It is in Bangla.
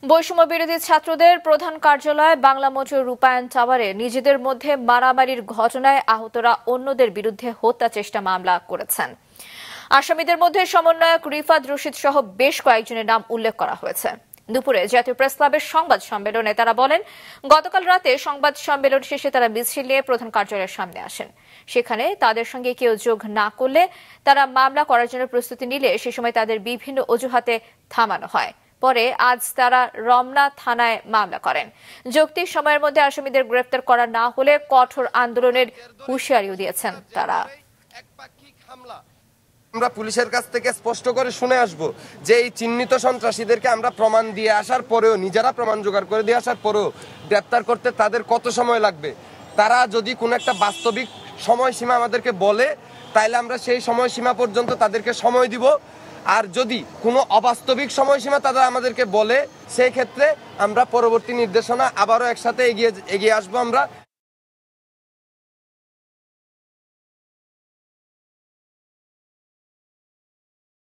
বৈষম্য বিরোধী ছাত্রদের প্রধান কার্যালয় বাংলা মোটর রূপায়ণ টাওয়ারে নিজেদের মধ্যে মারামারির ঘটনায় আহতরা অন্যদের বিরুদ্ধে হত্যা চেষ্টা মামলা করেছেন। আসামিদের মধ্যে সমন্বয়ক রিফাত রশিদ সহ বেশ কয়েকজনের নাম উল্লেখ করা হয়েছে। দুপুরে জাতীয় প্রেস ক্লাবের সংবাদ সম্মেলনে তারা বলেন, গতকাল রাতে সংবাদ সম্মেলন শেষে তারা মিছিল নিয়ে প্রধান কার্যালয়ের সামনে আসেন। সেখানে তাদের সঙ্গে কেউ যোগ না করলে তারা মামলা করার জন্য প্রস্তুতি নিলে সে সময় তাদের বিভিন্ন অজুহাতে থামানো হয়। পরে আজ তারা রমনা থানায় মামলা করেন। যৌক্তিক সময়ের মধ্যে আসামিদের গ্রেফতার করা না হলে কঠোর আন্দোলনের হুঁশিয়ারিও দিয়েছেন তারা। আমরা পুলিশের কাছ থেকে স্পষ্ট করে শুনে আসব যে এই চিহ্নিত সন্ত্রাসীদেরকে আমরা প্রমাণ দিয়ে আসার পরেও, নিজেরা প্রমাণ জোগাড় করে দিয়ে আসার পরেও গ্রেফতার করতে তাদের কত সময় লাগবে। তারা যদি কোনো একটা বাস্তবিক সময়সীমা আমাদেরকে বলে, তাইলে আমরা সেই সময়সীমা পর্যন্ত তাদেরকে সময় দিব। আর যদি কোনো অবাস্তবিক সময়সীমা তারা আমাদেরকে বলে, সেই ক্ষেত্রে আমরা পরবর্তী নির্দেশনা আবারও একসাথে এগিয়ে আসবো আমরা।